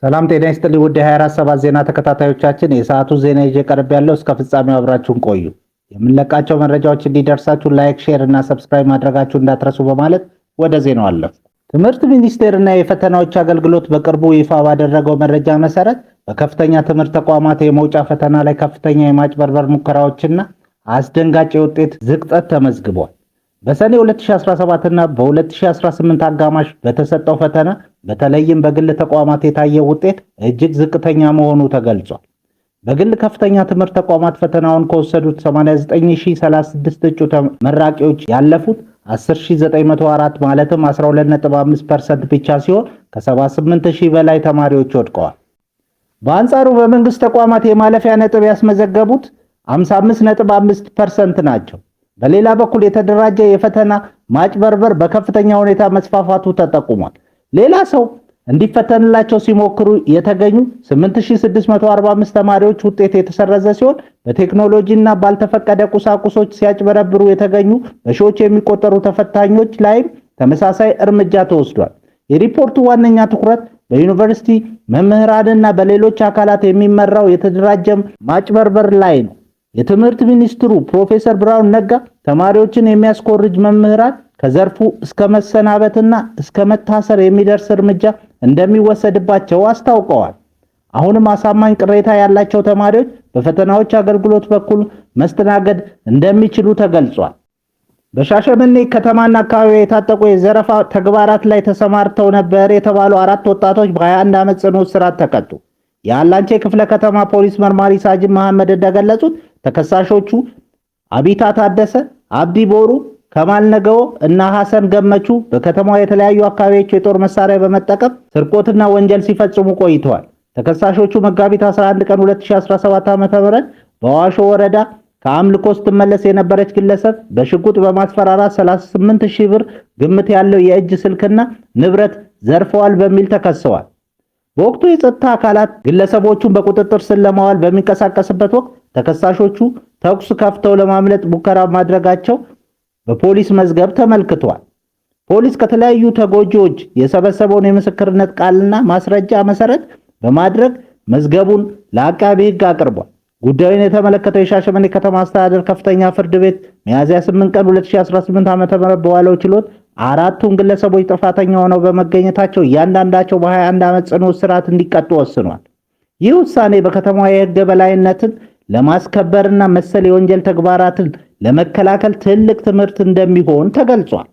ሰላም ጤና ይስጥልኝ ውድ 24/7 ዜና ተከታታዮቻችን፣ የሰዓቱ ዜና ይዤ ቀርብ ያለው እስከ ፍጻሜው አብራችሁን ቆዩ። የምንለቃቸው መረጃዎች እንዲደርሳችሁ ላይክ፣ ሼር እና ሰብስክራይብ ማድረጋችሁ እንዳትረሱ በማለት ወደ ዜናው አለፉ። ትምህርት ሚኒስቴርና የፈተናዎች አገልግሎት በቅርቡ ይፋ ባደረገው መረጃ መሰረት በከፍተኛ ትምህርት ተቋማት የመውጫ ፈተና ላይ ከፍተኛ የማጭበርበር ሙከራዎችና አስደንጋጭ የውጤት ዝቅጠት ተመዝግቧል። በሰኔ 2017 እና በ2018 አጋማሽ በተሰጠው ፈተና በተለይም በግል ተቋማት የታየው ውጤት እጅግ ዝቅተኛ መሆኑ ተገልጿል። በግል ከፍተኛ ትምህርት ተቋማት ፈተናውን ከወሰዱት 89036 እጩ ተመራቂዎች ያለፉት 10904 ማለትም 12.5% ብቻ ሲሆን ከ78000 በላይ ተማሪዎች ወድቀዋል። በአንጻሩ በመንግስት ተቋማት የማለፊያ ነጥብ ያስመዘገቡት 55.5% ናቸው። በሌላ በኩል የተደራጀ የፈተና ማጭበርበር በከፍተኛ ሁኔታ መስፋፋቱ ተጠቁሟል። ሌላ ሰው እንዲፈተንላቸው ሲሞክሩ የተገኙ 8645 ተማሪዎች ውጤት የተሰረዘ ሲሆን በቴክኖሎጂና ባልተፈቀደ ቁሳቁሶች ሲያጭበረብሩ የተገኙ በሺዎች የሚቆጠሩ ተፈታኞች ላይም ተመሳሳይ እርምጃ ተወስዷል። የሪፖርቱ ዋነኛ ትኩረት በዩኒቨርሲቲ መምህራንና በሌሎች አካላት የሚመራው የተደራጀ ማጭበርበር ላይ ነው። የትምህርት ሚኒስትሩ ፕሮፌሰር ብርሃኑ ነጋ ተማሪዎችን የሚያስኮርጅ መምህራን ከዘርፉ እስከ መሰናበትና እስከ መታሰር የሚደርስ እርምጃ እንደሚወሰድባቸው አስታውቀዋል። አሁንም አሳማኝ ቅሬታ ያላቸው ተማሪዎች በፈተናዎች አገልግሎት በኩል መስተናገድ እንደሚችሉ ተገልጿል። በሻሸመኔ ከተማና አካባቢ የታጠቁ የዘረፋ ተግባራት ላይ ተሰማርተው ነበር የተባሉ 4 ወጣቶች በ21 ዓመት ጽኑ እስራት ተቀጡ። የአላንቼ ክፍለ ከተማ ፖሊስ መርማሪ ሳጅን መሐመድ እንደገለጹት ተከሳሾቹ አቢታ ታደሰ፣ አብዲ ቦሩ፣ ከማል ነገዎ እና ሐሰን ገመቹ በከተማዋ የተለያዩ አካባቢዎች የጦር መሳሪያ በመጠቀም ስርቆትና ወንጀል ሲፈጽሙ ቆይተዋል። ተከሳሾቹ መጋቢት 11 ቀን 2017 ዓ.ም በዋሾ ወረዳ ከአምልኮ ስትመለስ የነበረች ግለሰብ በሽጉጥ በማስፈራራት 38000 ብር ግምት ያለው የእጅ ስልክና ንብረት ዘርፈዋል በሚል ተከሰዋል። በወቅቱ የጸጥታ አካላት ግለሰቦቹን በቁጥጥር ስር ለማዋል በሚንቀሳቀስበት ወቅት ተከሳሾቹ ተኩስ ከፍተው ለማምለጥ ሙከራ ማድረጋቸው በፖሊስ መዝገብ ተመልክቷል። ፖሊስ ከተለያዩ ተጎጂዎች የሰበሰበውን የምስክርነት ቃልና ማስረጃ መሰረት በማድረግ መዝገቡን ለአቃቤ ሕግ አቅርቧል። ጉዳዩን የተመለከተው የሻሸመኔ ከተማ አስተዳደር ከፍተኛ ፍርድ ቤት ሚያዝያ 8 ቀን 2018 ዓ.ም በዋለው ችሎት አራቱም ግለሰቦች ጥፋተኛ ሆነው በመገኘታቸው እያንዳንዳቸው በ21 ዓመት ጽኑ እስራት እንዲቀጡ ወስኗል። ይህ ውሳኔ በከተማዋ የሕግ የበላይነትን ለማስከበርና መሰል የወንጀል ተግባራትን ለመከላከል ትልቅ ትምህርት እንደሚሆን ተገልጿል።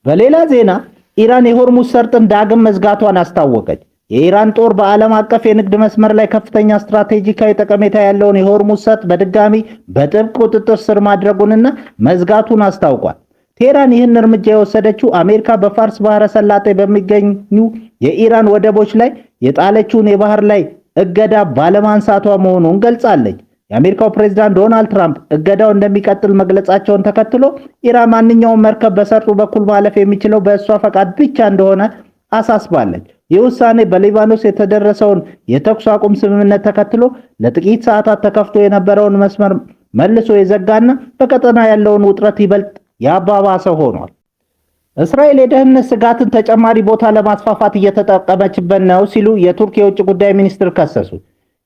በሌላ ዜና ኢራን የሆርሙዝ ሰርጥን ዳግም መዝጋቷን አስታወቀች። የኢራን ጦር በዓለም አቀፍ የንግድ መስመር ላይ ከፍተኛ ስትራቴጂካዊ ጠቀሜታ ያለውን የሆርሙዝ ሰርጥ በድጋሚ በጥብቅ ቁጥጥር ስር ማድረጉንና መዝጋቱን አስታውቋል። ቴህራን ይህን እርምጃ የወሰደችው አሜሪካ በፋርስ ባህረ ሰላጤ በሚገኙ የኢራን ወደቦች ላይ የጣለችውን የባህር ላይ እገዳ ባለማንሳቷ መሆኑን ገልጻለች። የአሜሪካው ፕሬዝዳንት ዶናልድ ትራምፕ እገዳው እንደሚቀጥል መግለጻቸውን ተከትሎ ኢራን ማንኛውም መርከብ በሰርጡ በኩል ማለፍ የሚችለው በእሷ ፈቃድ ብቻ እንደሆነ አሳስባለች። ይህ ውሳኔ በሊባኖስ የተደረሰውን የተኩስ አቁም ስምምነት ተከትሎ ለጥቂት ሰዓታት ተከፍቶ የነበረውን መስመር መልሶ የዘጋና በቀጠና ያለውን ውጥረት ይበልጥ ያባባሰ ሆኗል። እስራኤል የደህንነት ስጋትን ተጨማሪ ቦታ ለማስፋፋት እየተጠቀመችበት ነው ሲሉ የቱርክ የውጭ ጉዳይ ሚኒስትር ከሰሱ።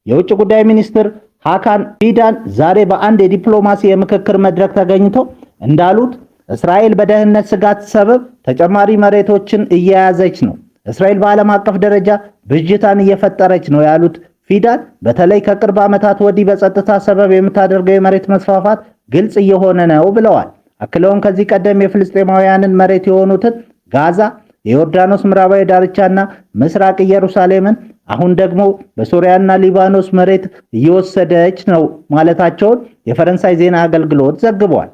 የውጭ ጉዳይ ሚኒስትር ሃካን ፊዳን ዛሬ በአንድ የዲፕሎማሲ የምክክር መድረክ ተገኝተው እንዳሉት እስራኤል በደህንነት ስጋት ሰበብ ተጨማሪ መሬቶችን እየያዘች ነው። እስራኤል በዓለም አቀፍ ደረጃ ብዥታን እየፈጠረች ነው ያሉት ፊዳን በተለይ ከቅርብ ዓመታት ወዲህ በጸጥታ ሰበብ የምታደርገው የመሬት መስፋፋት ግልጽ እየሆነ ነው ብለዋል። አክለውም ከዚህ ቀደም የፍልስጤማውያንን መሬት የሆኑትን ጋዛ፣ የዮርዳኖስ ምዕራባዊ ዳርቻና ምስራቅ ኢየሩሳሌምን አሁን ደግሞ በሶሪያና ሊባኖስ መሬት እየወሰደች ነው ማለታቸውን የፈረንሳይ ዜና አገልግሎት ዘግቧል።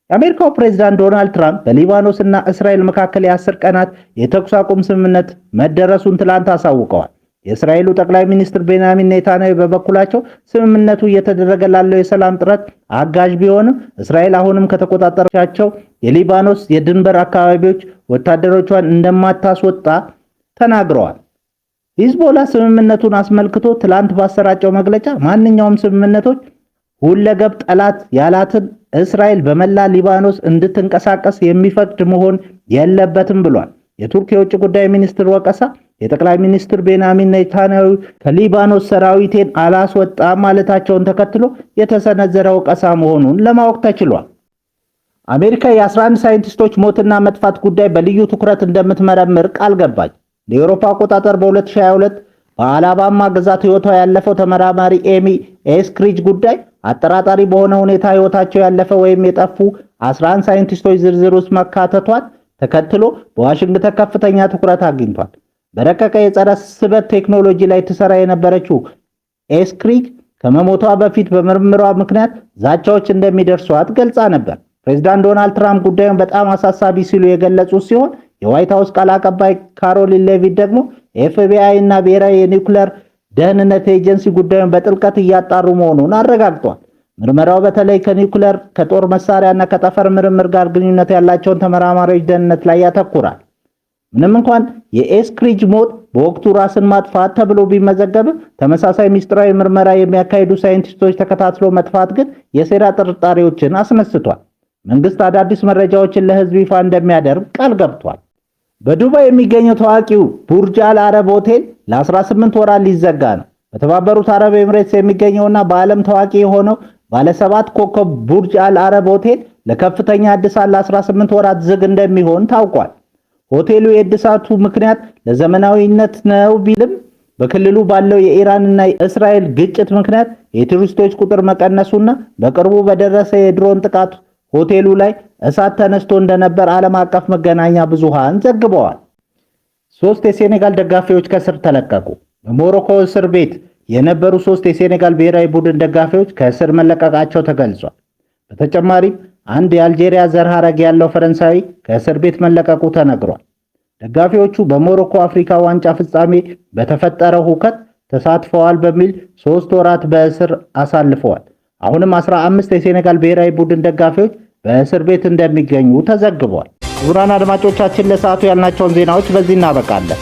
የአሜሪካው ፕሬዝዳንት ዶናልድ ትራምፕ በሊባኖስ እና እስራኤል መካከል የ10 ቀናት የተኩስ አቁም ስምምነት መደረሱን ትላንት አሳውቀዋል። የእስራኤሉ ጠቅላይ ሚኒስትር ቤንያሚን ኔታንያሁ በበኩላቸው ስምምነቱ እየተደረገ ላለው የሰላም ጥረት አጋዥ ቢሆንም እስራኤል አሁንም ከተቆጣጠረቻቸው የሊባኖስ የድንበር አካባቢዎች ወታደሮቿን እንደማታስወጣ ተናግረዋል። ሂዝቦላ ስምምነቱን አስመልክቶ ትላንት ባሰራጨው መግለጫ ማንኛውም ስምምነቶች ሁለገብ ጠላት ያላትን እስራኤል በመላ ሊባኖስ እንድትንቀሳቀስ የሚፈቅድ መሆን የለበትም ብሏል። የቱርክ የውጭ ጉዳይ ሚኒስትር ወቀሳ የጠቅላይ ሚኒስትር ቤንያሚን ኔታንያሁ ከሊባኖስ ሰራዊቴን አላስወጣም ማለታቸውን ተከትሎ የተሰነዘረ ወቀሳ መሆኑን ለማወቅ ተችሏል። አሜሪካ የ11 ሳይንቲስቶች ሞትና መጥፋት ጉዳይ በልዩ ትኩረት እንደምትመረምር ቃል ገባች። ለአውሮፓ አቆጣጠር በ2022 በአላባማ ግዛት ሕይወቷ ያለፈው ተመራማሪ ኤሚ ኤስክሪጅ ጉዳይ አጠራጣሪ በሆነ ሁኔታ ሕይወታቸው ያለፈ ወይም የጠፉ 11 ሳይንቲስቶች ዝርዝር ውስጥ መካተቷን ተከትሎ በዋሽንግተን ከፍተኛ ትኩረት አግኝቷል። በረቀቀ የጸረ ስበት ቴክኖሎጂ ላይ ትሰራ የነበረችው ኤስክሪጅ ከመሞቷ በፊት በምርመሯ ምክንያት ዛቻዎች እንደሚደርሷት ገልጻ ነበር። ፕሬዝዳንት ዶናልድ ትራምፕ ጉዳዩን በጣም አሳሳቢ ሲሉ የገለጹት ሲሆን የዋይት ሃውስ ቃል አቀባይ ካሮሊን ሌቪት ደግሞ ኤፍቢአይ እና ብሔራዊ የኒውክሌር ደህንነት ኤጀንሲ ጉዳዩን በጥልቀት እያጣሩ መሆኑን አረጋግጧል። ምርመራው በተለይ ከኒውክሌር ከጦር መሳሪያና ከጠፈር ምርምር ጋር ግንኙነት ያላቸውን ተመራማሪዎች ደህንነት ላይ ያተኩራል። ምንም እንኳን የኤስክሪጅ ሞት በወቅቱ ራስን ማጥፋት ተብሎ ቢመዘገብም ተመሳሳይ ሚስጥራዊ ምርመራ የሚያካሂዱ ሳይንቲስቶች ተከታትሎ መጥፋት ግን የሴራ ጥርጣሬዎችን አስነስቷል። መንግስት አዳዲስ መረጃዎችን ለህዝብ ይፋ እንደሚያደርግ ቃል ገብቷል። በዱባይ የሚገኘው ታዋቂው ቡርጅ አል አረብ ሆቴል ለ18 ወራት ሊዘጋ ነው። በተባበሩት አረብ ኤምሬትስ የሚገኘውና በዓለም ታዋቂ የሆነው ባለ 7 ኮከብ ቡርጅ አል አረብ ሆቴል ለከፍተኛ እድሳት ለ18 ወራት ዝግ እንደሚሆን ታውቋል። ሆቴሉ የእድሳቱ ምክንያት ለዘመናዊነት ነው ቢልም በክልሉ ባለው የኢራንና የእስራኤል ግጭት ምክንያት የቱሪስቶች ቁጥር መቀነሱና በቅርቡ በደረሰ የድሮን ጥቃት ሆቴሉ ላይ እሳት ተነስቶ እንደነበር ዓለም አቀፍ መገናኛ ብዙሃን ዘግበዋል። 3 የሴኔጋል ደጋፊዎች ከእስር ተለቀቁ። በሞሮኮ እስር ቤት የነበሩ 3 የሴኔጋል ብሔራዊ ቡድን ደጋፊዎች ከእስር መለቀቃቸው ተገልጿል። በተጨማሪም አንድ የአልጄሪያ ዘር ሐረግ ያለው ፈረንሳዊ ከእስር ቤት መለቀቁ ተነግሯል። ደጋፊዎቹ በሞሮኮ አፍሪካ ዋንጫ ፍጻሜ በተፈጠረው ሁከት ተሳትፈዋል በሚል 3 ወራት በእስር አሳልፈዋል። አሁንም 15 የሴኔጋል ብሔራዊ ቡድን ደጋፊዎች በእስር ቤት እንደሚገኙ ተዘግቧል። ክቡራን አድማጮቻችን ለሰዓቱ ያልናቸውን ዜናዎች በዚህ እናበቃለን።